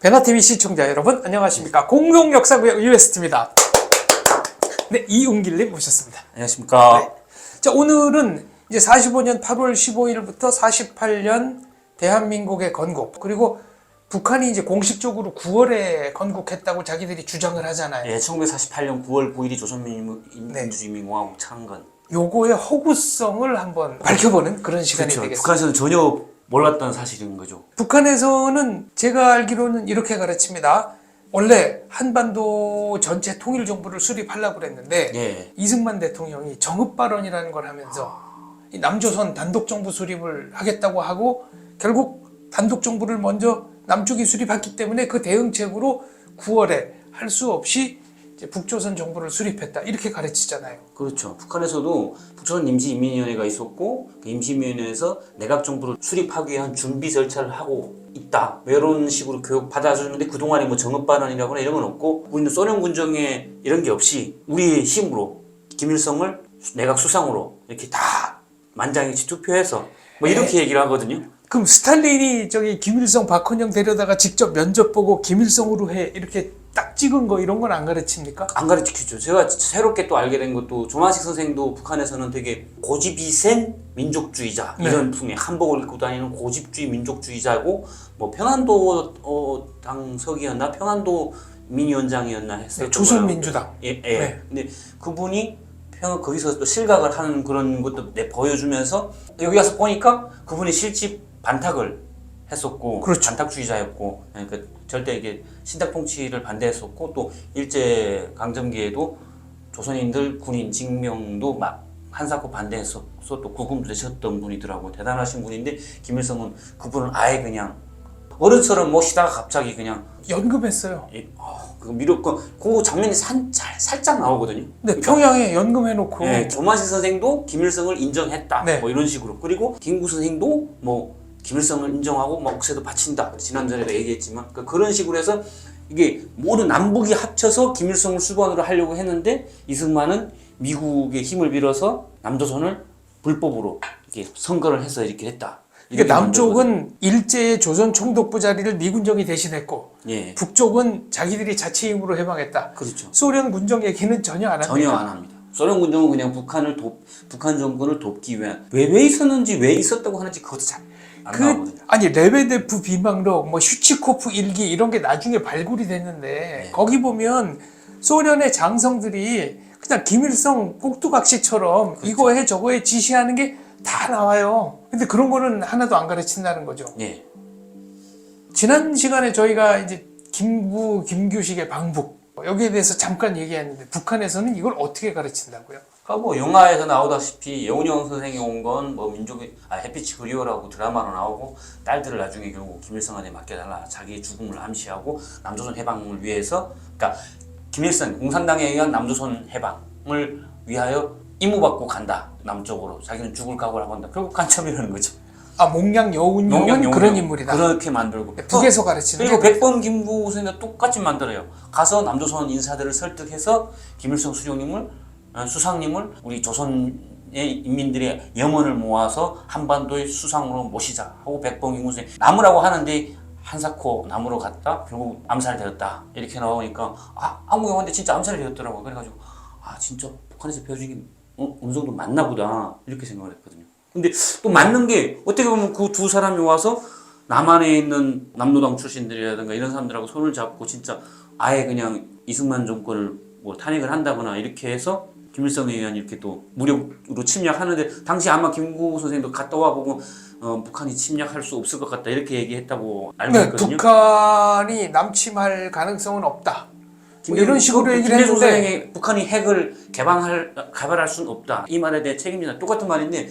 베나TV 시청자 여러분 안녕하십니까. 공룡역사구역 UST입니다. 네, 이웅길님 모셨습니다. 안녕하십니까. 네. 자, 오늘은 이제 45년 8월 15일부터 48년 대한민국의 건국, 그리고 북한이 이제 공식적으로 9월에 건국했다고 자기들이 주장을 하잖아요. 예, 1948년 9월 9일이 조선민주주의인민공화국 창건. 요거의 허구성을 한번 밝혀보는 그런 시간이 그렇죠. 되겠습니다. 북한에서는 전혀 몰랐던 사실인 거죠. 북한에서는 제가 알기로는 이렇게 가르칩니다. 원래 한반도 전체 통일 정부를 수립하려고 그랬는데 예. 이승만 대통령이 정읍 발언이라는 걸 하면서 이 남조선 단독 정부 수립을 하겠다고 하고 결국 단독 정부를 먼저 남쪽이 수립했기 때문에 그 대응책으로 9월에 할 수 없이 이제 북조선 정부를 수립했다 이렇게 가르치잖아요. 그렇죠. 북한에서도 북조선 임시인민위원회가 있었고 그 임시인민위원회에서 내각 정부를 수립하기 위한 준비 절차를 하고 있다. 이런 식으로 교육 받아주는데 그동안에 뭐 정읍반환이라거나 이런 건 없고 우리는 소련 군정에 이런 게 없이 우리의 힘으로 김일성을 내각 수상으로 이렇게 다 만장일치 투표해서 뭐 이렇게 얘기를 하거든요. 그럼 스탈린이 저기 김일성, 박헌영 데려다가 직접 면접 보고 김일성으로 해 이렇게 딱 찍은 거 이런 건 안 가르칩니까? 안 가르치죠. 제가 새롭게 또 알게 된 것도 조만식 선생도 북한에서는 되게 고집이 센 민족주의자 이런 풍의 한복을 입고 다니는 고집주의 민족주의자고 뭐 평안도 당석이었나 평안도 민위원장이었나 했어요. 조선민주당. 예. 네. 근데 그분이 거기서 또 실각을 하는 그런 것도 보여주면서 여기 와서 보니까 그분이 실집 반탁을 했었고 그렇죠. 반탁주의자였고 그러니까 절대 이게 신탁 통치를 반대했었고 또 일제 강점기에도 조선인들 군인 징명도 막 한사코 반대했었어 또 구금도 되셨던 분이더라고. 대단하신 분인데 김일성은 그분을 아예 그냥 어른처럼 모시다가 갑자기 그냥 연금했어요. 그 장면이 살짝 나오거든요. 네, 평양에 연금해놓고. 네, 조만식 선생도 김일성을 인정했다. 네. 뭐 이런 식으로. 그리고 김구 선생도 뭐 김일성을 인정하고 막 옥새도 바친다. 지난전에도 얘기했지만 그런 식으로 해서 이게 모든 남북이 합쳐서 김일성을 수반으로 하려고 했는데 이승만은 미국의 힘을 빌어서 남조선을 불법으로 이렇게 선거를 해서 이렇게 했다. 그러니까 남쪽은 일제의 조선 총독부 자리를 미군정이 대신했고 예. 북쪽은 자기들이 자체 힘으로 해방했다. 그렇죠. 소련 군정 얘기는 전혀 안 합니다. 전혀 안 합니다. 소련 군정은 그냥 북한 정권을 돕기 위한 왜 있었는지 왜 있었다고 하는지 그것도 잘 안 나오거든요. 아니 레베데프 비망록, 뭐 슈치코프 일기 이런 게 나중에 발굴이 됐는데 네. 거기 보면 소련의 장성들이 그냥 김일성 꼭두각시처럼 그렇죠. 이거 해 저거 해 지시하는 게 다 나와요. 근데 그런 거는 하나도 안 가르친다는 거죠. 예. 지난 시간에 저희가 이제 김규식의 방북 여기에 대해서 잠깐 얘기했는데 북한에서는 이걸 어떻게 가르친다고요? 그러니까 뭐 영화에서 나오다시피 여운형 선생이 온 건 뭐 민족의 햇빛이 그리워라고 드라마로 나오고 딸들을 나중에 결국 김일성한테 맡겨달라 자기의 죽음을 암시하고 남조선 해방을 위해서 그러니까 김일성 공산당에 의한 남조선 해방을 위하여 임무받고 간다 남쪽으로 자기는 죽을 각오를 하고 한다. 결국 간첩이라는 거죠. 아 몽양 여운용은 그런 인물이다. 그렇게 만들고 북에서 가르치는 그리고 게 백범 김구 선생도 똑같이 만들어요. 가서 남조선 인사들을 설득해서 김일성 수령님을 수상님을 우리 조선의 인민들의 염원을 모아서 한반도의 수상으로 모시자 하고 백범 김구 선생 나무라고 하는데 한사코 나무로 갔다 결국 암살되었다 이렇게 나오니까 아무 영화인데 진짜 암살이 되었더라고. 그래가지고 진짜 북한에서 배워준 게 어느 정도 맞나 보다 이렇게 생각을 했거든요. 근데 또 맞는 게 어떻게 보면 그 두 사람이 와서 남한에 있는 남노당 출신들이라든가 이런 사람들하고 손을 잡고 진짜 아예 그냥 이승만 정권을 뭐 탄핵을 한다거나 이렇게 해서 김일성에 의한 이렇게 또 무력으로 침략하는데 당시 아마 김구 선생도 갔다 와 보고 북한이 침략할 수 없을 것 같다 이렇게 얘기했다고 알고 있거든요. 북한이 남침할 가능성은 없다. 뭐 이런 식으로 얘기를 김대중 했는데 선생이 북한이 핵을 개발할 수는 없다. 이 말에 대해 책임지다. 똑같은 말인데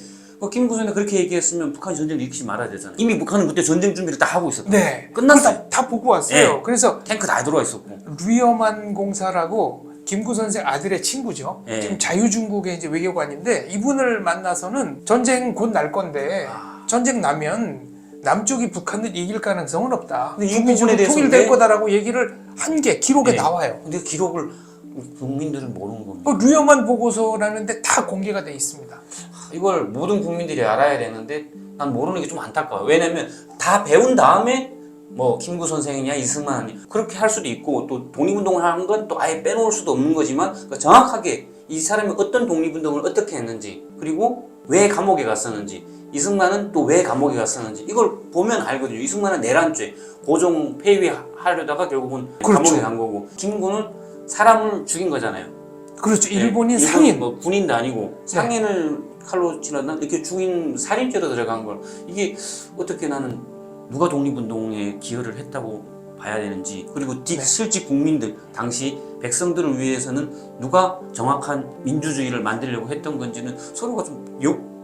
김구 선생이 그렇게 얘기했으면 북한이 전쟁을 일으키지 말아야 되잖아요. 이미 북한은 그때 전쟁 준비를 다 하고 있었다. 네, 끝났어요. 다 보고 왔어요. 네. 그래서 탱크 다 들어와 있었고. 류여만 공사라고 김구 선생 아들의 친구죠. 네. 지금 자유중국의 이제 외교관인데 이분을 만나서는 전쟁 곧 날 건데 전쟁 나면 남쪽이 북한을 이길 가능성은 없다. 근데 이 부분에 대해서 통일될 거다라고 얘기를 한 게 기록에 나와요. 근데 기록을 국민들은 모르는 겁니다. 류여만 보고서라는데 다 공개가 돼 있습니다. 이걸 모든 국민들이 알아야 되는데 난 모르는 게 좀 안타까워요. 왜냐면 다 배운 다음에 뭐 김구 선생이냐 이승만 그렇게 할 수도 있고 또 독립운동을 하는 건 또 아예 빼놓을 수도 없는 거지만 정확하게 이 사람이 어떤 독립운동을 어떻게 했는지 그리고 왜 감옥에 갔었는지 이승만은 또 왜 감옥에 갔었는지 이걸 보면 알거든요. 이승만은 내란죄 고종 폐위하려다가 결국은 그렇죠. 감옥에 간 거고 김구는 사람을 죽인 거잖아요. 그렇죠. 네, 일본인 일본 상인. 뭐 군인도 아니고 상인을 칼로 찔렀나 이렇게 죽인 살인죄로 들어간 걸 이게 어떻게 나는 누가 독립운동에 기여를 했다고 봐야 되는지 그리고 실제 국민들 당시 백성들을 위해서는 누가 정확한 민주주의를 만들려고 했던 건지는 서로가 좀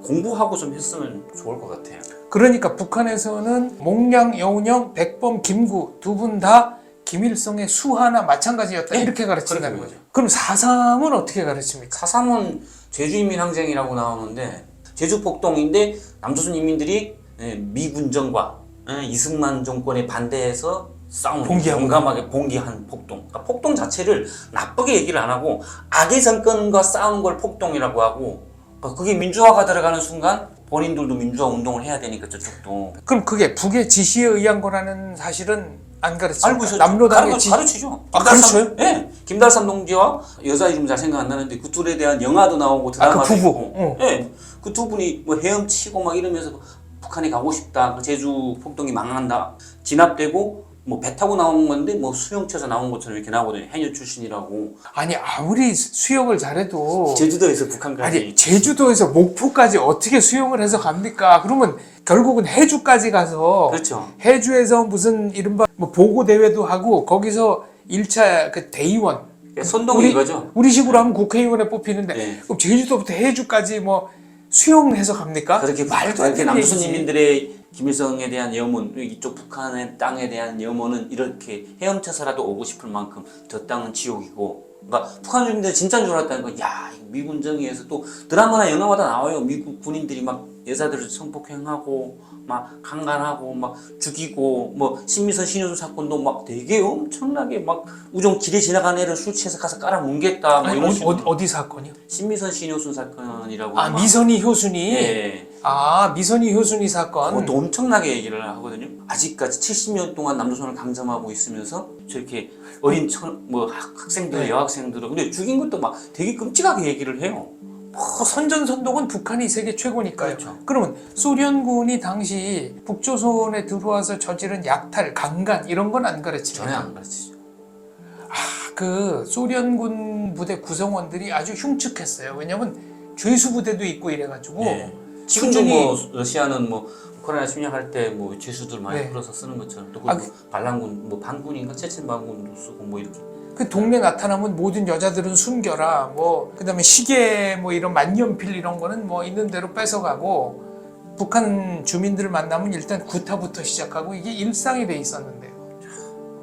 공부하고 좀 했으면 좋을 것 같아요. 그러니까 북한에서는 몽양, 여운형, 백범, 김구 두 분 다 김일성의 수하나 마찬가지였다 이렇게 가르친다는 거죠. 그럼 4.3은 어떻게 가르칩니까? 4.3은 제주인민항쟁이라고 나오는데 제주 폭동인데 남조선 인민들이 미군정과 이승만 정권에 반대해서 싸우는 용감하게 봉기한 폭동. 그러니까 폭동 자체를 나쁘게 얘기를 안 하고 악의 정권과 싸우는 걸 폭동이라고 하고 그게 민주화가 들어가는 순간 본인들도 민주화 운동을 해야 되니까 저쪽도. 그럼 그게 북의 지시에 의한 거라는 사실은 안 가르칩니까? 알고 있었죠. 남로당의 가르치죠. 가르쳐요? 네. 김달삼 동지와 여자 이름 잘 생각 안 나는데 그 둘에 대한 영화도 나오고 드라마도 그 부부. 있고. 네. 그 두 분이 뭐 헤엄치고 막 이러면서 북한에 가고 싶다. 제주 폭동이 망한다. 진압되고 뭐 배 타고 나온 건데 뭐 수용쳐서 나온 것처럼 이렇게 나오거든요. 해녀 출신이라고. 아니 아무리 수영을 잘해도 제주도에서 북한까지. 아니 제주도에서 목포까지 어떻게 수영을 해서 갑니까? 그러면 결국은 해주까지 가서 그렇죠. 해주에서 무슨 이른바 뭐 보고 대회도 하고 거기서 1차 그 대의원 선동이 이거죠. 우리식으로 하면 국회의원에 뽑히는데 네. 그럼 제주도부터 해주까지 뭐 수영해서 갑니까? 그렇게 말도 안 이렇게 되는 남조선 얘기지. 인민들의 김일성에 대한 염원, 이쪽 북한의 땅에 대한 염원은 이렇게 헤엄쳐서라도 오고 싶을 만큼 저 땅은 지옥이고, 그러니까 북한 주민들 진짜인 줄 알았다는 거. 야, 미군 정의에서 또 드라마나 영화마다 나와요. 미국 군인들이 막 여자들을 성폭행하고 막 강간하고 막 죽이고 뭐 신미선 신효수 사건도 막 되게 엄청나게 막 우정 길에 지나간 애를 술 취해서 가서 깔아 뭉갰다. 뭐 아니, 이런 식으로. 어디 사건이요? 신미선 신효수 사건이라고. 아 미선이 효순이. 예. 아 미선이 효순이 사건. 그것도 엄청나게 얘기를 하거든요. 아직까지 70년 동안 남조선을 강점하고 있으면서 저렇게 어린 뭐 학생들, 네. 여학생들을 근데 죽인 것도 막 되게 끔찍하게 얘기를 해요. 선전선동은 북한이 세계 최고니까요. 그렇죠. 그러면 소련군이 당시 북조선에 들어와서 저지른 약탈, 강간 이런 건 안 가르칩니다. 전혀 안 가르치죠. 그 소련군 부대 구성원들이 아주 흉측했어요. 왜냐면 죄수 부대도 있고 이래가지고 예. 지금도 순전히- 뭐 러시아는 뭐 우크라이나 침략할 때 뭐 죄수들 많이 네. 풀어서 쓰는 것처럼 또 아, 반란군 뭐 반군인가 체첸 반군도 쓰고 뭐 이렇게. 그 동네 나타나면 모든 여자들은 숨겨라. 뭐 그다음에 시계 뭐 이런 만년필 이런 거는 뭐 있는 대로 뺏어가고 북한 주민들을 만나면 일단 구타부터 시작하고 이게 일상이 돼 있었는데요.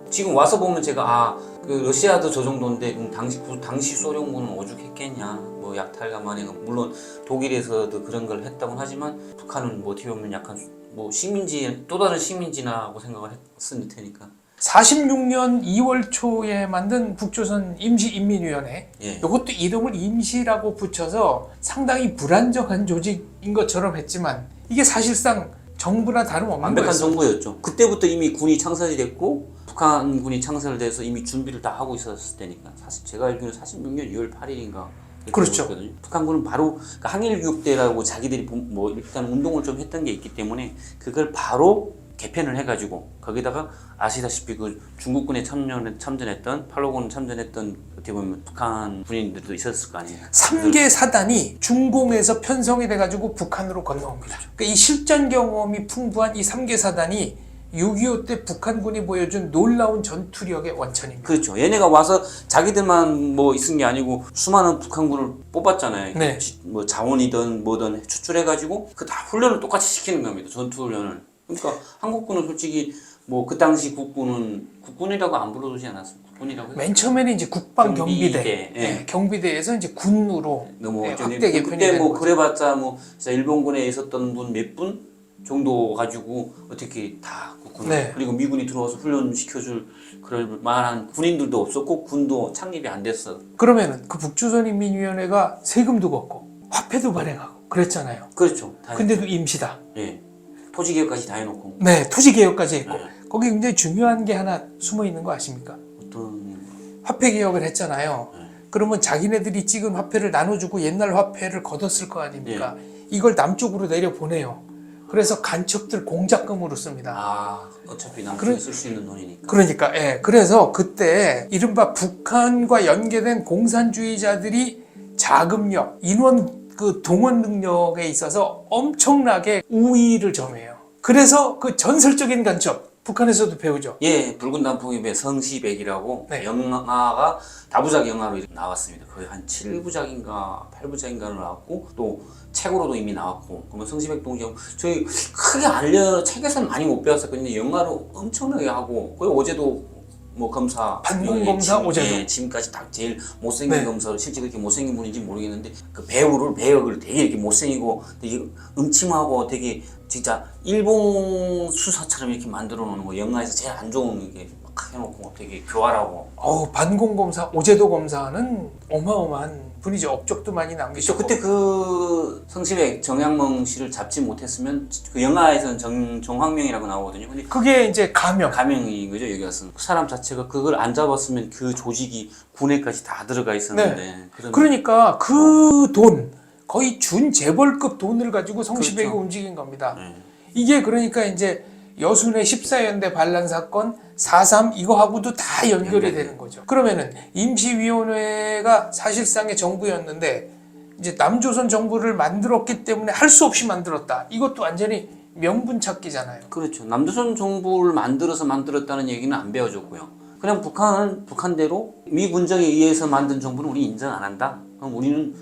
지금 와서 보면 제가 그 러시아도 저 정도인데 그럼 당시 소련군은 오죽했겠냐. 뭐 약탈가만에 물론 독일에서도 그런 걸 했다고는 하지만 북한은 뭐 어떻게 보면 약간 뭐 식민지 또 다른 식민지나고 생각을 했을 테니까. 46년 2월 초에 만든 북조선 임시인민위원회 예. 이것도 이름을 임시라고 붙여서 상당히 불안정한 조직인 것처럼 했지만 이게 사실상 정부나 다름없는 완벽한 거였어요. 정부였죠. 그때부터 이미 군이 창설이 됐고 북한군이 창설돼서 이미 준비를 다 하고 있었을 때니까 사실 제가 알기로는 46년 2월 8일인가 그렇죠. 북한군은 바로 그러니까 항일교육대라고 자기들이 뭐 일단 운동을 좀 했던 게 있기 때문에 그걸 바로 개편을 해가지고 거기다가 아시다시피 그 중국군에 참전했던 팔로군 참전했던 어떻게 보면 북한 군인들도 있었을 거 아니에요. 3개 사단이 중공에서 편성이 돼가지고 북한으로 건너옵니다. 그러니까 이 실전 경험이 풍부한 이 3개 사단이 6.25 때 북한군이 보여준 놀라운 전투력의 원천입니다. 그렇죠. 얘네가 와서 자기들만 뭐 있은 게 아니고 수많은 북한군을 뽑았잖아요. 네. 뭐 자원이든 뭐든 추출해가지고 그 다 훈련을 똑같이 시키는 겁니다. 전투 훈련을. 그러니까 한국군은 솔직히 뭐 그 당시 국군이라고 안 불러주지 않았습니까? 국군이라고 해서 맨 처음에는 이제 국방 경비대. 경비대, 예. 경비대에서 이제 군으로 넘어갔죠. 확대 개편이 그때 되는 뭐 거죠. 그래봤자 뭐 진짜 일본군에 있었던 분 몇 분 정도 가지고 어떻게 다 국군 네. 그리고 미군이 들어와서 훈련 시켜줄 그럴 만한 군인들도 없었고 군도 창립이 안 됐어. 그러면은 그 북조선인민위원회가 세금도 걷고 화폐도 발행하고 그랬잖아요. 그렇죠. 다 근데도 임시다. 예. 토지개혁까지 다 해놓고. 네, 토지개혁까지 했고 네. 거기 굉장히 중요한 게 하나 숨어 있는 거 아십니까? 어떤 화폐 개혁을 했잖아요. 그러면 자기네들이 찍은 화폐를 나눠주고 옛날 화폐를 걷었을 거 아닙니까? 이걸 남쪽으로 내려보내요. 그래서 간첩들 공작금으로 씁니다. 아, 어차피 남쪽에 쓸 수 있는 돈이니까. 그러니까, 예. 그래서 그때 이른바 북한과 연계된 공산주의자들이 자금력, 인원 그 동원 능력에 있어서 엄청나게 우위를 점해요. 그래서 그 전설적인 간첩, 북한에서도 배우죠. 예, 붉은 단풍잎의 성시백이라고 네. 영화가 다부작 영화로 이렇게 나왔습니다. 거의 한 7부작인가 8부작인가를 나왔고 또 책으로도 이미 나왔고 그러면 성시백 동지형 저희 크게 책에서는 많이 못 배웠었거든요. 영화로 엄청나게 하고 거의 어제도 뭐 검사 반공검사 오제도 예, 지금까지 딱 제일 못생긴 네. 검사로 실제 그렇게 못생긴 분인지 모르겠는데 그 배역을 되게 이렇게 못생기고 되게 음침하고 되게 진짜 일본 수사처럼 이렇게 만들어 놓는 거 영화에서 제일 안 좋은 게 막 해놓고 되게 교활하고 반공검사 오제도 검사는 어마어마한 분이죠. 업적도 많이 남기셨고. 그때 그 성시백 정양멍 씨를 잡지 못했으면 그 영화에서는 정황명이라고 나오거든요. 근데 그게 이제 가명인 거죠. 여기 와서 그 사람 자체가 그걸 안 잡았으면 그 조직이 군에까지 다 들어가 있었는데 그러니까 그 돈 거의 준재벌급 돈을 가지고 성시백이 그렇죠. 움직인 겁니다. 이게 그러니까 이제 여순의 14연대 반란 사건 4.3 이거하고도 다 연결이 되는 거죠. 그러면은 임시위원회가 사실상의 정부였는데 이제 남조선 정부를 만들었기 때문에 할 수 없이 만들었다. 이것도 완전히 명분 찾기잖아요. 그렇죠. 남조선 정부를 만들었다는 얘기는 안 배워줬고요. 그냥 북한은 북한대로 미 군정에 의해서 만든 정부는 우리 인정 안 한다. 그럼 우리는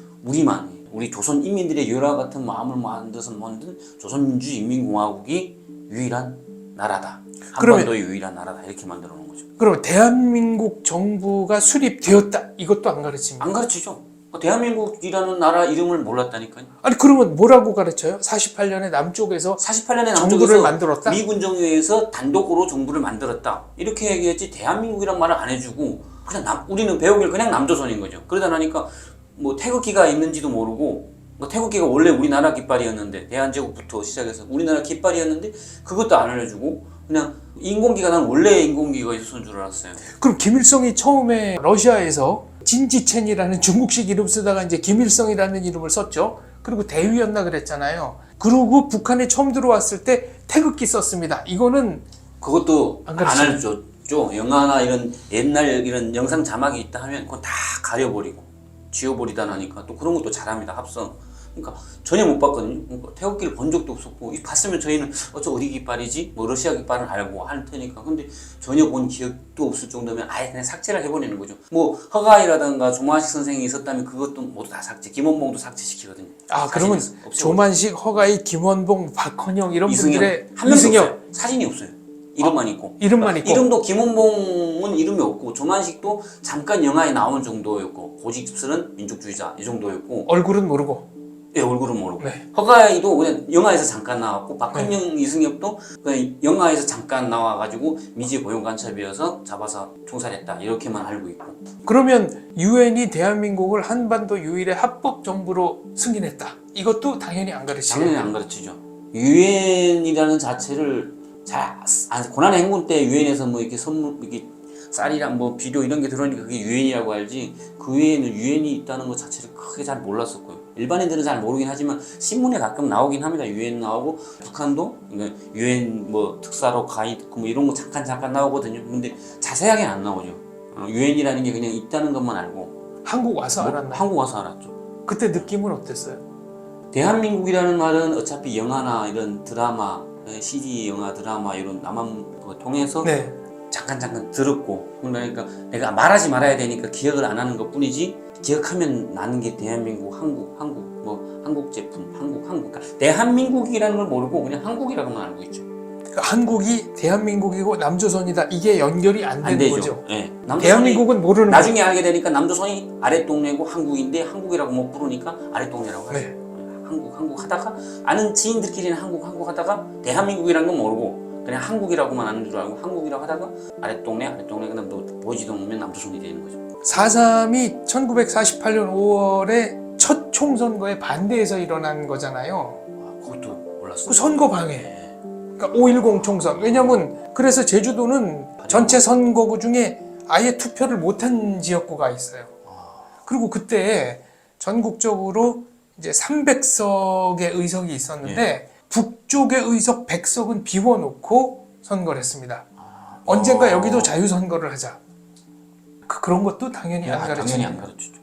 우리 조선 인민들의 열화 같은 마음을 만들어서 만든 조선민주인민공화국이 유일한 나라다. 한반도의 유일한 나라다. 이렇게 만들어 놓은 거죠. 그럼 대한민국 정부가 수립되었다. 이것도 안 가르칩니다. 안 가르치죠. 대한민국이라는 나라 이름을 몰랐다니까요. 아니 그러면 뭐라고 가르쳐요? 48년에 남쪽에서 48년에 정부를 만들었다? 미 군정에 의해서 단독으로 정부를 만들었다. 이렇게 얘기했지 대한민국이란 말을 안 해주고 그냥 우리는 배우길 그냥 남조선인 거죠. 그러다 나니까 뭐 태극기가 있는지도 모르고 뭐 태극기가 원래 우리나라 깃발이었는데 대한제국부터 시작해서 우리나라 깃발이었는데 그것도 안 알려주고 그냥 인공기가 난 원래 인공기가 있었던 줄 알았어요. 그럼 김일성이 처음에 러시아에서 진지첸이라는 중국식 이름 쓰다가 이제 김일성이라는 이름을 썼죠. 그리고 대위였나 그랬잖아요. 그리고 북한에 처음 들어왔을 때 태극기 썼습니다. 이거는 그것도 안 안 가르쳐요? 알려줬죠. 영화나 이런 옛날 이런 영상 자막이 있다 하면 그건 다 가려버리고 지워버리다 나니까 또 그런 것도 잘합니다. 합성. 그러니까 전혀 못 봤거든요. 그러니까 태극기를 본 적도 없었고 봤으면 저희는 저 어디 깃발이지? 뭐 러시아 깃발은 알고 할 테니까. 근데 전혀 본 기억도 없을 정도면 아예 그냥 삭제를 해버리는 거죠. 뭐 허가이라든가 조만식 선생이 있었다면 그것도 모두 다 삭제. 김원봉도 삭제시키거든요. 그러면 조만식, 허가이, 김원봉, 박헌영 이런 분들의 한 명도 없어요. 사진이 없어요. 이름만 있고. 이름만 있고. 이름도 김원봉은 이름이 없고 조만식도 잠깐 영화에 나온 정도였고 고집스런 민족주의자 이 정도였고 얼굴은 모르고. 예, 얼굴은 모르고. 네. 허가이도 그냥 영화에서 잠깐 나왔고 박헌영, 이승엽도 그냥 영화에서 잠깐 나와가지고 미지 고용 간첩이어서 잡아서 총살했다 이렇게만 알고 있고. 그러면 유엔이 대한민국을 한반도 유일의 합법 정부로 승인했다. 이것도 당연히 안 가르치죠. 당연히 안 가르치죠. 유엔이라는 자체를 고난의 행군 때 유엔에서 뭐 이렇게 선물 이렇게 쌀이랑 뭐 비료 이런 게 들어오니까 그게 유엔이라고 알지 그 외에는 유엔이 있다는 것 자체를 크게 잘 몰랐었고요. 일반인들은 잘 모르긴 하지만 신문에 가끔 나오긴 합니다. 유엔 나오고 북한도 유엔 뭐 특사로 가 있고 뭐 이런 거 잠깐 나오거든요. 근데 자세하게 안 나오죠. 유엔이라는 게 그냥 있다는 것만 알고. 한국 와서 알았나? 한국 와서 알았죠. 그때 느낌은 어땠어요? 대한민국이라는 말은 어차피 영화나 이런 드라마, CD 영화 드라마 이런 남한 거 통해서 네. 잠깐 들었고 그러니까 내가 말하지 말아야 되니까 기억을 안 하는 것 뿐이지 기억하면 나는 게 대한민국, 한국 뭐 한국 제품, 한국 그러니까 대한민국이라는 걸 모르고 그냥 한국이라고만 알고 있죠. 그러니까 한국이 대한민국이고 남조선이다. 이게 연결이 안 되는 되죠. 거죠. 네. 대한민국은 모르는 나중에 알게 되니까 남조선이 아랫동네고 한국인데 한국이라고 못 부르니까 아랫동네라고 하죠. 네. 한국 하다가 아는 지인들끼리는 한국 하다가 대한민국이라는 건 모르고 그냥 한국이라고만 아는 줄 알고 한국이라고 하다가 아랫동네 그다음 또 보지도 않으면 남조선이 되는 거죠. 4.3이 1948년 5월에 첫 총선거에 반대해서 일어난 거잖아요. 그것도 몰랐어요. 그 선거 방해. 그러니까 5.10 총선. 왜냐면 그래서 제주도는 전체 선거구 중에 아예 투표를 못한 지역구가 있어요. 그리고 그때 전국적으로 이제 300석의 의석이 있었는데 북쪽의 의석 100석은 비워놓고 선거를 했습니다. 언젠가 여기도 자유선거를 하자. 그런 것도 당연히 안 가르치죠. 당연히 안 가르치죠.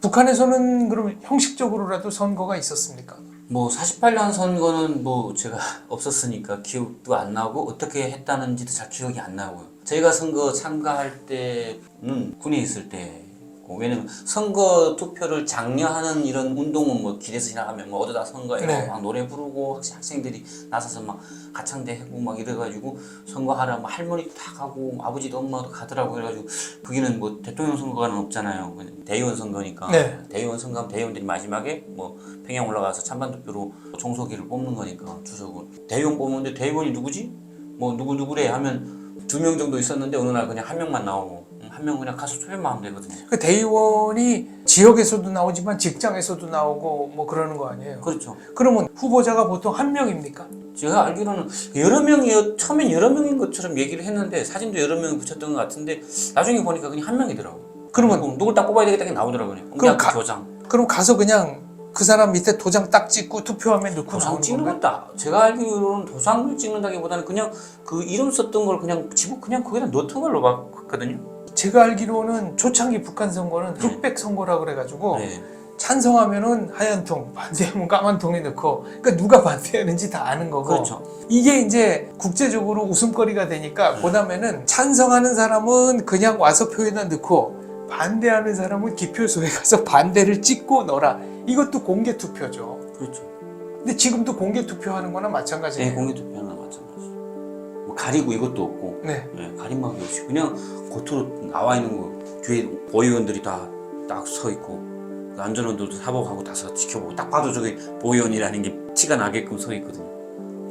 북한에서는 그럼 형식적으로라도 선거가 있었습니까? 뭐 48년 선거는 뭐 제가 없었으니까 기억도 안 나고 어떻게 했다는지도 잘 기억이 안 나고요. 저희가 선거 참가할 때는 군에 있을 때, 왜냐면 선거 투표를 장려하는 이런 운동은 뭐 길에서 지나가면 뭐 어디다 선거해 네. 막 노래 부르고 학생들이 나서서 막 가창대 하고 막 이래가지고 선거하라 뭐 할머니 다 가고 아버지도 엄마도 가더라고. 그래가지고 거기는 뭐 대통령 선거가는 없잖아요. 그냥 대의원 선거니까. 네. 대의원 선거하면 대의원들이 마지막에 뭐 평양 올라가서 찬반 투표로 총서기를 뽑는 거니까 주석을 대의원 뽑는데 대의원이 누구지? 뭐 누구래 하면 2명 정도 있었는데 어느 날 그냥 1명만 나오고 한 명 그냥 가서 투표만 하면 되거든요. 그 대의원이 지역에서도 나오지만 직장에서도 나오고 뭐 그러는 거 아니에요? 그렇죠. 그러면 후보자가 보통 한 명입니까? 제가 알기로는 여러 명이요. 처음엔 여러 명인 것처럼 얘기를 했는데 사진도 여러 명이 붙였던 것 같은데 나중에 보니까 그냥 한 명이더라고요. 그러면 누굴 딱 뽑아야 되겠다 게 나오더라고요. 그럼 그 교장. 그럼 가서 그냥 그 사람 밑에 도장 딱 찍고 투표함에 넣고 도장 나오는 찍는 건가요? 것도 제가 알기로는 도장을 찍는다기보다는 그냥 그 이름 썼던 걸 그냥 집어 그냥 거기다 넣던 걸로 봤거든요. 제가 알기로는 초창기 북한 선거는 흑백 선거라 그래가지고 네. 찬성하면은 하얀 통, 반대하면 까만 통에 넣고, 그러니까 누가 반대하는지 다 아는 거고. 그렇죠. 이게 이제 국제적으로 웃음거리가 되니까 보다면은 찬성하는 사람은 그냥 와서 표에다 넣고 반대하는 사람은 기표소에 가서 반대를 찍고 넣어라. 이것도 공개 투표죠. 그렇죠. 근데 지금도 공개 투표하는 거나 마찬가지예요. 네, 공개 투표하는 거 마찬가지. 뭐 가리고 이것도 없고, 네. 가림막이 없이 그냥 겉으로 나와 있는 거 뒤에 보위원들이 다 딱 서 있고 안전원들도 사복하고 다 서 지켜보고 딱 봐도 저기 보위원이라는 게 티가 나게끔 서 있거든요.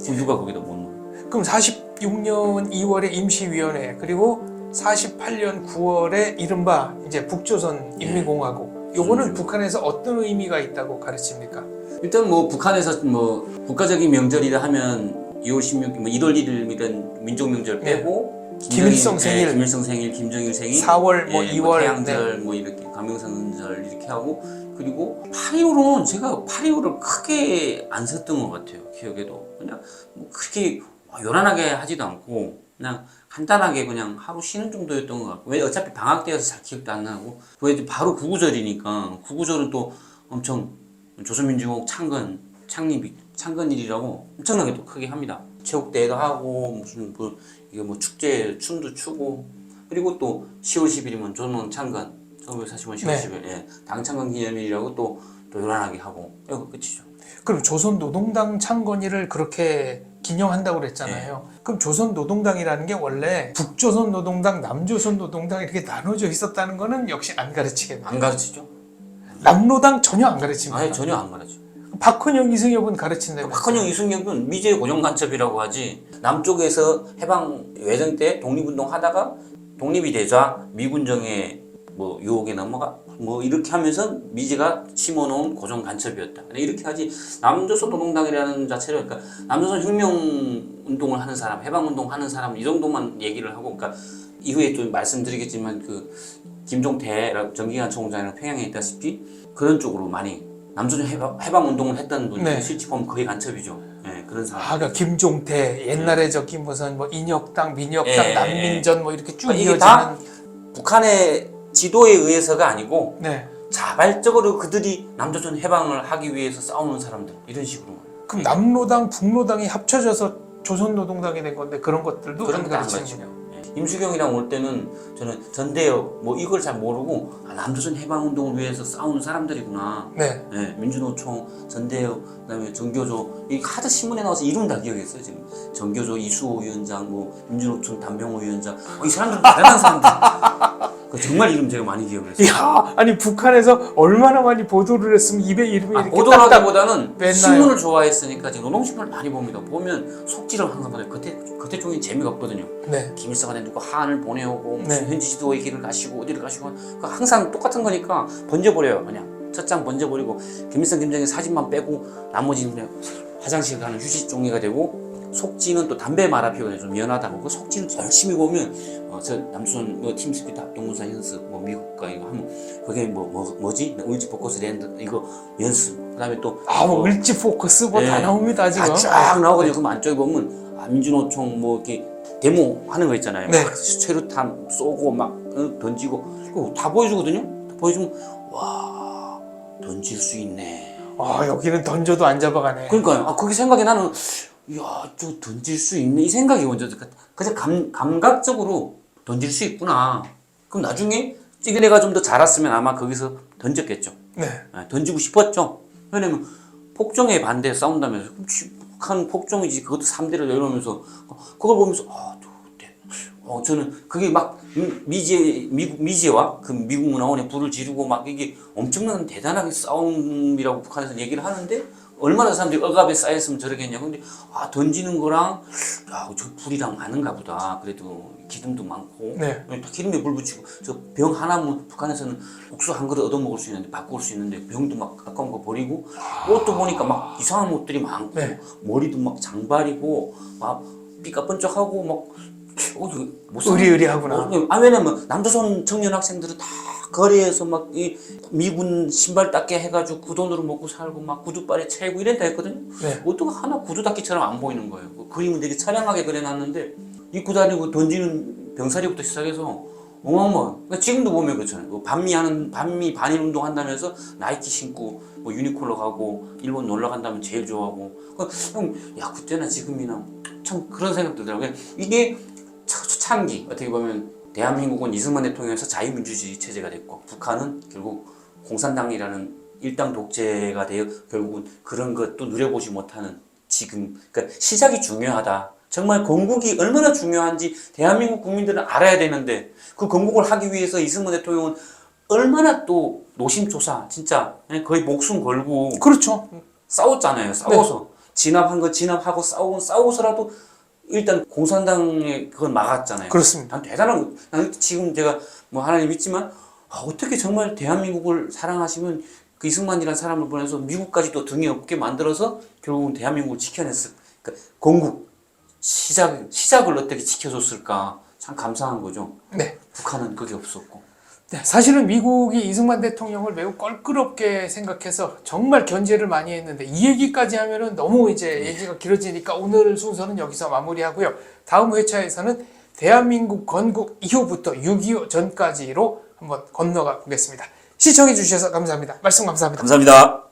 그럼 누가 거기다 못 넣어요? 그럼 46년 2월에 임시위원회 그리고 48년 9월에 이른바 이제 북조선 인민공화국. 요거는 북한에서 어떤 의미가 있다고 가르칩니까? 일단 뭐 북한에서 뭐 국가적인 명절이라 하면 2월 16일, 뭐 1월 1일 이런 민족 명절 빼고 김일성 생일, 김일성 생일, 김정일 생일, 4월 뭐 2월 태양절 뭐 이렇게 감명선언절 이렇게 하고 그리고 8.15는 제가 8.15를 크게 안 썼던 것 같아요. 기억에도 그냥 뭐 그렇게 요란하게 하지도 않고 그냥 간단하게 그냥 하루 쉬는 정도였던 것 같고 왜 어차피 방학 때여서 잘 기억도 안 나고 왜 바로 구구절이니까 구구절은 또 엄청 조선민주공화국 창건일이라고 엄청나게 또 크게 합니다. 체육대회도 하고 무슨 뭐 이게 뭐 축제 춤도 추고 그리고 또 10월 10일이면 조선 창건 1945년 10월 10일 예, 당 창건 기념일이라고 또 요란하게 하고 이거 끝이죠. 그럼 조선노동당 창건일을 그렇게 기념한다고 그랬잖아요. 그럼 조선노동당이라는 게 원래 북조선노동당, 남조선노동당 이렇게 나눠져 있었다는 거는 역시 안 가르치겠네요. 안 가르치죠? 남로당 전혀 안 가르칩니다. 아예 전혀 안 가르쳐. 박헌영, 이승엽은 가르친다고. 박헌영, 이승엽은 미제 고정간첩이라고 하지. 남쪽에서 해방 외전 때 독립운동 하다가 독립이 되자 미군정의 뭐 유혹에 넘어가 뭐 이렇게 하면서 미제가 심어놓은 고정간첩이었다. 이렇게 하지. 남조선 노동당이라는 자체를 그러니까 남조선 혁명운동을 하는 사람, 해방운동 하는 사람 이 정도만 얘기를 하고 그러니까 이후에 또 말씀드리겠지만 그 김종태 정기관 총장이랑 평양에 있다시피 그런 쪽으로 많이 남조선 해방 운동을 했던 분들 실제 보면 거의 간첩이죠. 네, 그런 사람. 그러니까 김종태 옛날에 저기 무슨 뭐 인혁당, 민혁당, 난민전 뭐 이렇게 쭉 이게 이어지는 다 북한의 지도에 의해서가 아니고 네. 자발적으로 그들이 남조선 해방을 하기 위해서 싸우는 사람들 이런 식으로. 그럼 남로당, 북로당이 합쳐져서 조선노동당이 된 건데 그런 것들도 그런 안 것도 안 가르치는군요. 임수경이랑 올 때는 저는 전대협 뭐 이걸 잘 모르고 남조선 해방운동을 위해서 싸우는 사람들이구나. 네. 네, 민주노총, 전대협, 그다음에 정교조 이 하도 신문에 나와서 이름 다 기억했어요 지금. 정교조 이수호 위원장, 뭐 민주노총 단병호 위원장, 이 사람들은 대단한 사람들. 그 정말 이름 제가 많이 기억을 했어요. 이야, 아니 북한에서 얼마나 많이 보도를 했으면 입에 이름이 이렇게 보도하기보다는 뺐나요? 신문을 좋아했으니까 지금 노동신문을 많이 봅니다. 보면 속지를 항상 받아요. 그때 종이 재미가 없거든요. 네. 김일성한테 누가 한을 보내오고 무슨 네. 현지 지도의 길을 가시고 어디를 가시고 항상 똑같은 거니까 번져버려요. 그냥 첫 장 번져버리고 김일성 김정일 사진만 빼고 나머지는 그냥 화장실 가는 휴식 종이가 되고 속지는 또 담배 말아 피우고 좀 미안하다고 그 속지는 열심히 보면 저 남조선 뭐 팀스피드 합동문사 연습 뭐 미국가 이거 하면 그게 뭐지 울지 포커스 랜드 이거 연습 그다음에 또 뭐 을지 포커스 뭐 다 네. 나옵니다 지금. 쫙 나오거든요. 그럼 안쪽에 보면 민주노총 뭐 이렇게 데모 하는 거 있잖아요. 네. 막 최루탄 쏘고 막 던지고 그거 다 보여주거든요. 다 보여주면 와 던질 수 있네. 여기는 던져도 안 잡아가네. 그러니까요. 그게 생각이 나는 야, 저 던질 수 있네 이 생각이 먼저 그냥 감각적으로 던질 수 있구나. 그럼 나중에 찌그레가 좀 더 자랐으면 아마 거기서 던졌겠죠. 네. 던지고 싶었죠. 왜냐면 폭정에 반대해 싸운다면서 북한 폭정이지 그것도 3대를 이러면서 그걸 보면서 저는 그게 막 미제와 그 미국 문화원에 불을 지르고 막 이게 엄청난 대단하게 싸움이라고 북한에서 얘기를 하는데 얼마나 사람들이 억압에 쌓였으면 저러겠냐. 근데 던지는 거랑 저 불이랑 많은가 보다. 그래도 기름도 많고 네. 기름에 물 붙이고 저 병 하나면 북한에서는 국수 한 그릇 얻어 먹을 수 있는데 바꿀 수 있는데 병도 막 가까운 거 버리고 옷도 보니까 막 이상한 옷들이 많고 네. 머리도 막 장발이고 막 삐까 번쩍하고 막 의리의리하구나. 왜냐면 남조선 청년 학생들은 다 거리에서 막 이 미군 신발 닦게 해가지고 그 돈으로 먹고 살고 막 구두발에 채고 이랬다 했거든요. 네. 어떻게 하나 구두 닦기처럼 안 보이는 거예요. 그 그림은 되게 처량하게 그려놨는데 입고 다니고 던지는 병사리부터 시작해서 그러니까 지금도 보면 그렇잖아요. 뭐 반미 반일 운동 한다면서 나이키 신고 뭐 유니클로 가고 일본 놀러 간다면 제일 좋아하고 야 그때나 지금이나 참 그런 생각 들더라고요. 이게 초창기 어떻게 보면 대한민국은 이승만 대통령에서 자유민주주의 체제가 됐고 북한은 결국 공산당이라는 일당 독재가 되어 결국은 그런 것도 누려보지 못하는 지금 그러니까 시작이 중요하다. 정말 건국이 얼마나 중요한지 대한민국 국민들은 알아야 되는데 그 건국을 하기 위해서 이승만 대통령은 얼마나 또 노심초사 진짜 거의 목숨 걸고 그렇죠. 싸웠잖아요. 싸워서 진압한 거 진압하고 싸워서라도 일단 공산당의 그걸 막았잖아요. 그렇습니다. 대단한 지금 제가 뭐 하나님 믿지만 어떻게 정말 대한민국을 사랑하시면 그 이승만이라는 사람을 보내서 미국까지도 등에 업게 만들어서 결국은 대한민국을 지켜냈을 그러니까 건국 시작을 어떻게 지켜줬을까 참 감사한 거죠. 네. 북한은 그게 없었고. 네, 사실은 미국이 이승만 대통령을 매우 껄끄럽게 생각해서 정말 견제를 많이 했는데 이 얘기까지 하면은 너무 이제 얘기가 길어지니까 오늘 순서는 여기서 마무리하고요. 다음 회차에서는 대한민국 건국 이후부터 6.25 전까지로 한번 건너가 보겠습니다. 시청해 주셔서 감사합니다. 말씀 감사합니다. 감사합니다.